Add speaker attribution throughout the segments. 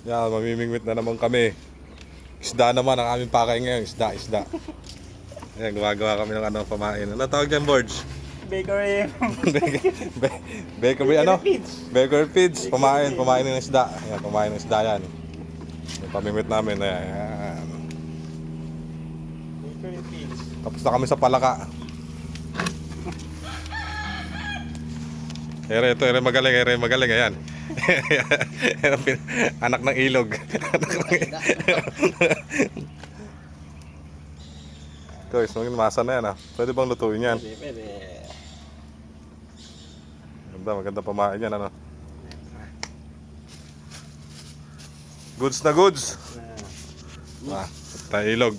Speaker 1: Yan, mamimingwit na naman kami. Isda naman ang aming pakay ngayon. Isda. Ayan, gumagawa kami ng pamain. Ano tawag dyan, Borge?
Speaker 2: Bakery.
Speaker 1: Bakery ano? Bakery feeds. Pamain ng isda. Ayan, pamain ng isda yan. Yung pamimit namin. Ayan.
Speaker 2: Bakery feeds.
Speaker 1: Tapos na kami sa palaka. Ere magaling. Ayan. Anak ng ilog. Guys, masa na yan Pwede bang lutuin yan?
Speaker 2: Pwede.
Speaker 1: Maganda pamain yan Goods na goods. Tayo ilog.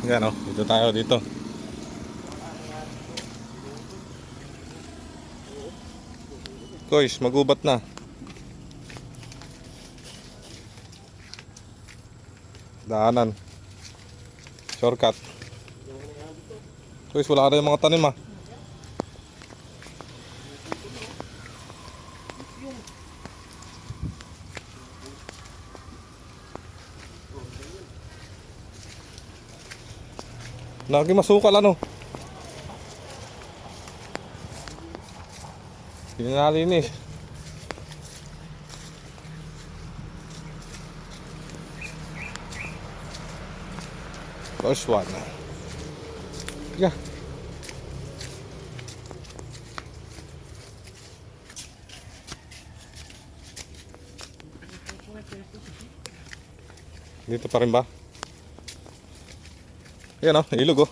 Speaker 1: Yan dito tayo dito. Guys, magubat na. Daanan. Shortcut. Guys, wala rin mga tanim Lagi masukal Hindi na nalinis. First one. Yeah. Dito pa rin ba? Ayan ilog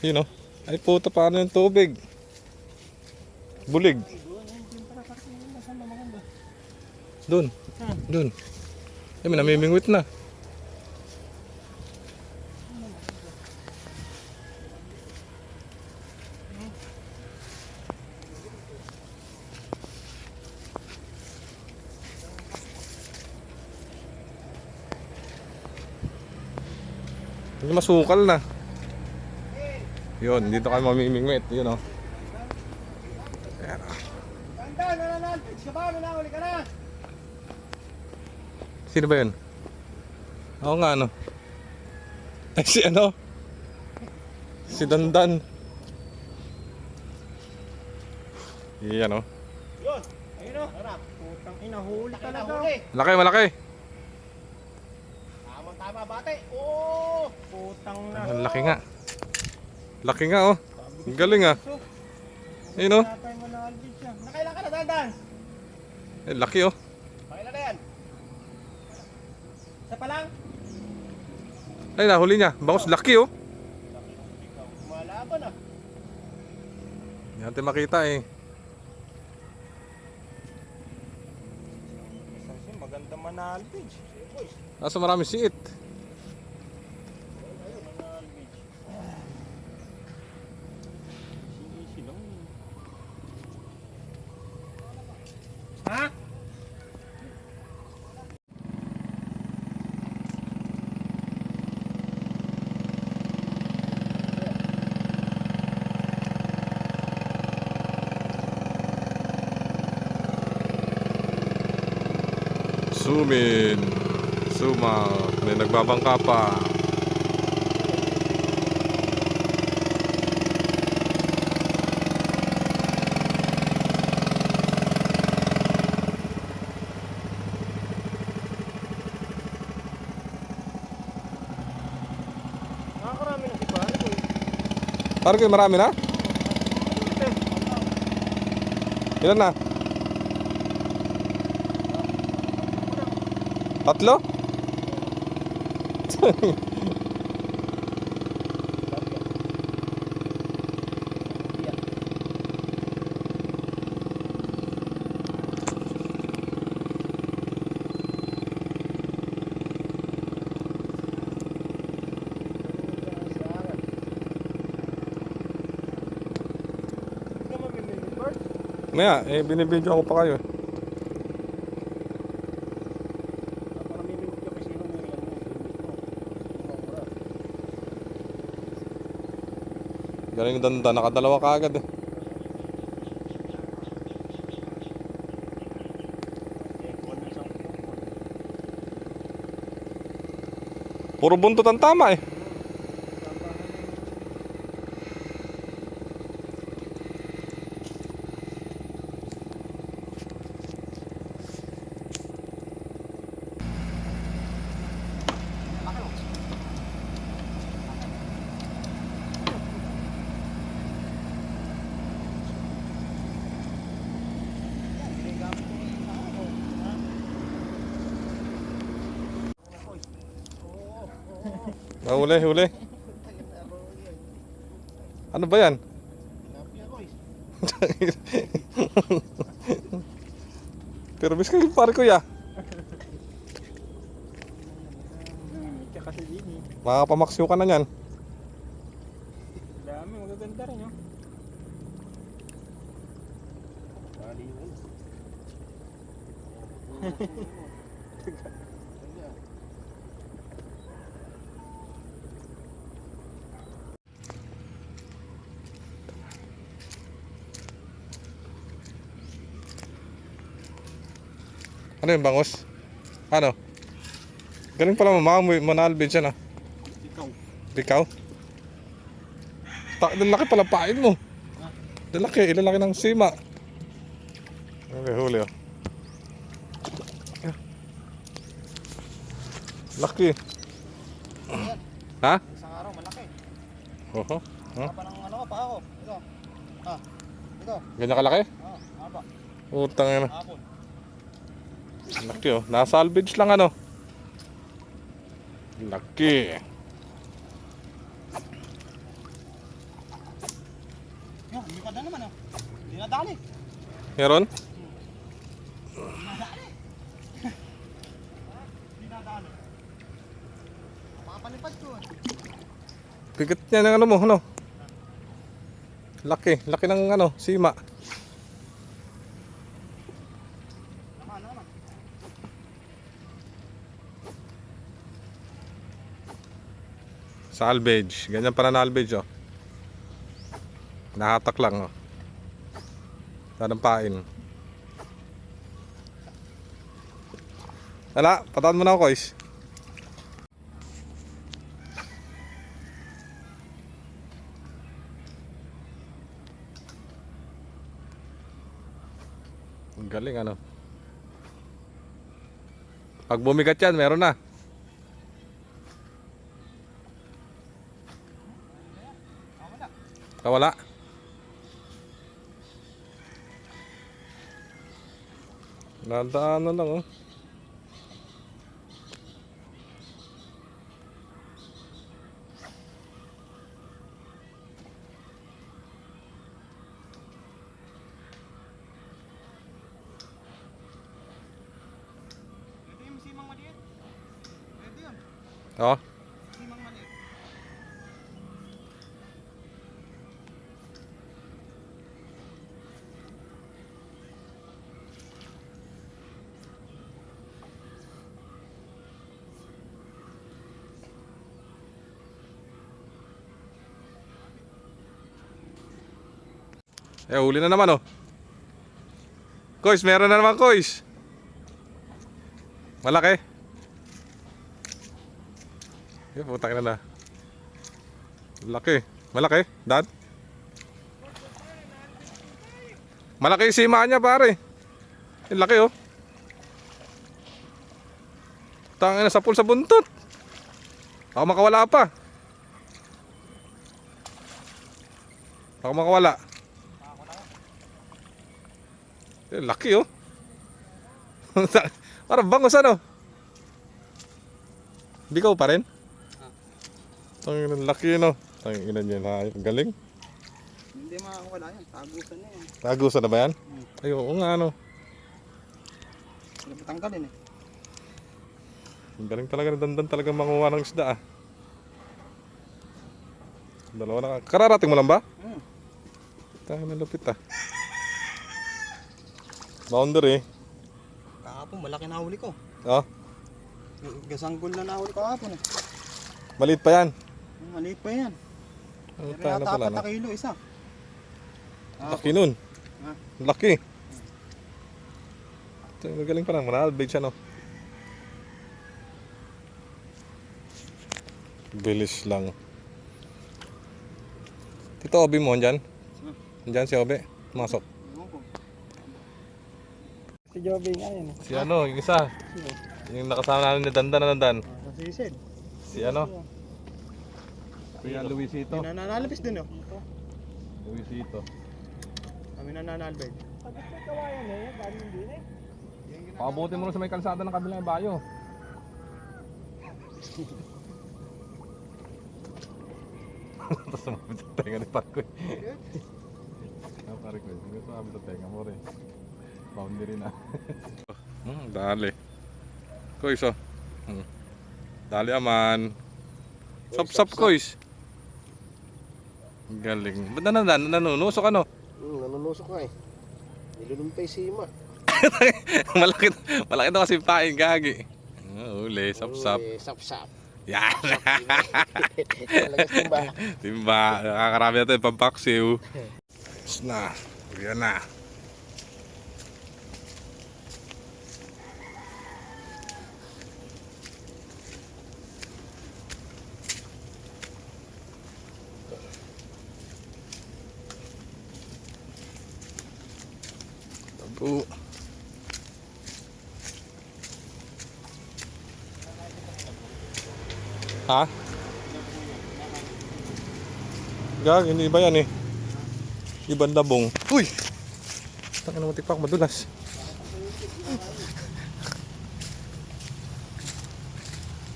Speaker 1: Yun Ay puta, paano yung tubig? Bulig. Doon. Ay, may namimingwit na. Hindi masukal na. Yun, dito kami mamimingwit. Yun Ayan Sino ba yun? Ako nga Ay si Si Dandan. Iyan
Speaker 2: Yun. Ayun Putang ina, huli talaga.
Speaker 1: Malaki.
Speaker 2: Tama bate. Putang na.
Speaker 1: Ang laki nga. Ang galing Ayun
Speaker 2: Nakailan ka na, Dandan?
Speaker 1: Ay, laki
Speaker 2: Pakailan na yan? Isa pa lang?
Speaker 1: Ay, nahuli niya. Bakos laki
Speaker 2: Malaban
Speaker 1: Hindi natin makita
Speaker 2: Maganda manalbage.
Speaker 1: Nasa marami siit.
Speaker 2: Ha?
Speaker 1: Sumin. Suma. May nagbabangka pa.
Speaker 2: Nakakarami na si Pano ko
Speaker 1: Parang kayo marami na? Ilan na? 3? Maya, binibidyo ako pa kayo.
Speaker 2: Para may minute ka kasi nung limit mo. Mura.
Speaker 1: Galing danda, nakadalawa ka agad eh.
Speaker 2: Wala isang
Speaker 1: Puro buntot ang tama eh. Huli, huli. Ano ba yan? Pero bis kayo pare kuya.
Speaker 2: kasi din eh.
Speaker 1: Makakapamaksyo ka na yan.
Speaker 2: Dami, magaganda rin yun. Bali yun.
Speaker 1: Ano yung bangus? Ano? Galing pala manalbid siya na.
Speaker 2: Ikaw.
Speaker 1: Ikaw? Dalaki pala pain mo. Dalaki, ilalaki ng sima. Okay, huli oh. Laki. Ha?
Speaker 2: Isang araw, malaki.
Speaker 1: Oho. Huh?
Speaker 2: Haba ng ano ko, pa ako. Ito. Ah. Ito.
Speaker 1: Ganyan kalaki?
Speaker 2: Ah, haba.
Speaker 1: Utang na.
Speaker 2: Hapon.
Speaker 1: Laki oh. Nasalvage lang ano. Laki.
Speaker 2: Yan, hindi pa na naman oh. Hindi na dali.
Speaker 1: Meron?
Speaker 2: Hindi na dali. Makapalipad ko eh.
Speaker 1: Bigat niya ng ano mo, ano? Laki. Laki ng ano, sima.
Speaker 2: Naman, naman.
Speaker 1: Salvage. Ganyan para na salvage oh. Nahatak lang oh. Tadampain. Wala, pataan mo na ako, guys. Ang galing ano. Pag bumigat yan, meron na. Kawala. Nadaan na lang oh.
Speaker 2: Pwede yung simang maliit. Pwede yun.
Speaker 1: Oh.
Speaker 2: Simang maliit.
Speaker 1: Huli na naman oh. Kois, meron na naman kois. Malaki. Putang ina na. Laki. Malaki, dad. Malaki yung sima niya pare. Yung laki oh. Tangina sa pool sa buntot. Baka makawala pa. Baka makawala. Laki oh. Parang bangus ano. Bikaw pa rin? Tangina laki no. Tangina niya na galing.
Speaker 2: Hindi makakawala yan. Tagusan na yan.
Speaker 1: Tagusan na ba yan? Ay oo nga ano.
Speaker 2: Wala ba tanggalin eh.
Speaker 1: Ang galing talaga na dandan talaga manguha ng isda ah. Dalawa na. Kararating mo lang ba? Tangina lupit ah. Boundary.
Speaker 2: Kahapon, malaki na huli ko.
Speaker 1: Oh,
Speaker 2: Gasanggol na nahuli ko kahapon eh.
Speaker 1: maliit pa yan.
Speaker 2: Maliit pa yan.
Speaker 1: Ano
Speaker 2: Pero
Speaker 1: tayo na
Speaker 2: yata
Speaker 1: pala
Speaker 2: 4
Speaker 1: na?
Speaker 2: na kilo isa.
Speaker 1: Laki nun.
Speaker 2: Ha?
Speaker 1: Laki. Ito, magaling pa lang. Manalbig siya, no? Bilis lang. Tito, Obi mo, andyan? Andyan si Obi. Masok.
Speaker 2: Si Jobing, ayun.
Speaker 1: Si ano, yung isa. Yung nakasama namin ni Dandan na Dandan.
Speaker 2: Sisid.
Speaker 1: Si ano? Kuya Luisito.
Speaker 2: Nananalabis din oh.
Speaker 1: Luisito.
Speaker 2: Kami nananalbay. Pagkat sa kawayan eh, galing din eh.
Speaker 1: Pakabuti mo na sa may kalsada ng kabilang bayo. Tapos sumabit sa tenga ni Parkoy. Parkoy, hindi sumabit sa tenga mo rin. Boundary na. Dali. Koys oh. Dali aman. Sap-sap koys. Galing. Ba't nanunusok ano?
Speaker 2: Nanunusok nga eh. Nilulumpay si Ima.
Speaker 1: malaki daw kasi pain gagi. Uli, sap-sap.
Speaker 2: Sap-sap.
Speaker 1: Yan.
Speaker 2: Talagas timba.
Speaker 1: Timba, nakakarami natin yung pampaksiw. Tapos na. Yan na. Tabu. Ha? Gag, hindi ba yan eh? Ibang labong. Uy! Tangin na matipak, madulas.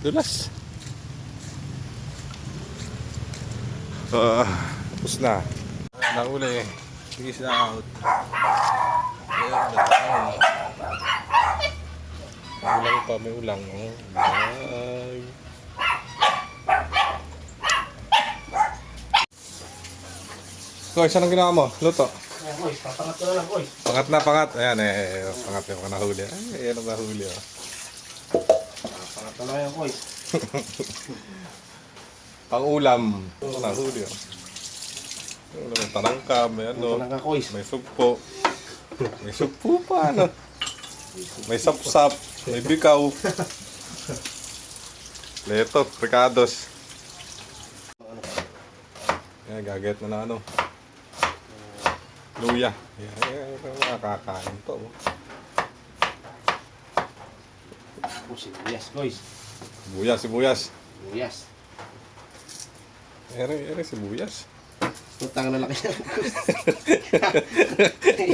Speaker 1: Dulas. Tapos na. Nahuli. Peace out. May ulang pa, may ulang. Oh. Bye. Koy, saan ang ginawa mo? Luto.
Speaker 2: Boys, papangat ko na lang, boys.
Speaker 1: Pangat na, pangat. Ayan pangat yung nahuli. Ay, ayan ang nahuli. Oh.
Speaker 2: Papangat na lang yan, boys.
Speaker 1: Pang-ulam. Ito nahuli. Oh. May talangka, may ano.
Speaker 2: Papangat ka, boys.
Speaker 1: May sugpo. May sugpo pa, ano. May sapsap. May bikaw. Leto, ricados. Ayan, gaget na ano. Luya. Ayan, makakain to.
Speaker 2: Sibuyas, boys.
Speaker 1: Sibuyas.
Speaker 2: Sibuyas.
Speaker 1: Ere, sibuyas.
Speaker 2: Tutang na laki yan.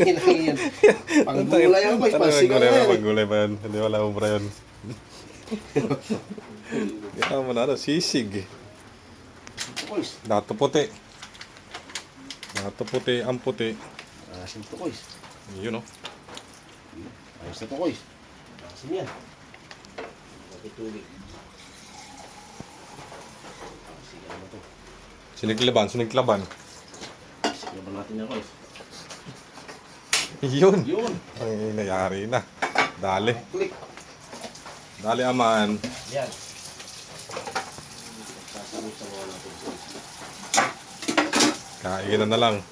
Speaker 2: Yan lang yan. Panggulay yan, boys. Pansigaw na yan.
Speaker 1: Panggulay pa yan. Hindi wala ubra yun. Kaya mo na, sisig.
Speaker 2: Boys.
Speaker 1: Dato puti. Dato puti, ang puti.
Speaker 2: Asin to, boys.
Speaker 1: Yun o.
Speaker 2: Ayos na to, boys. Asin yan. Nakitubig. Sigaw na to.
Speaker 1: Siniglaban.
Speaker 2: Sigaw natin yan, boys.
Speaker 1: Yun.
Speaker 2: Yun.
Speaker 1: Ay, nayari na. Dali.
Speaker 2: Click.
Speaker 1: Dali aman.
Speaker 2: Yan. Sasalusawa natin, boys.
Speaker 1: Kainan na lang.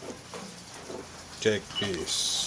Speaker 1: Check this.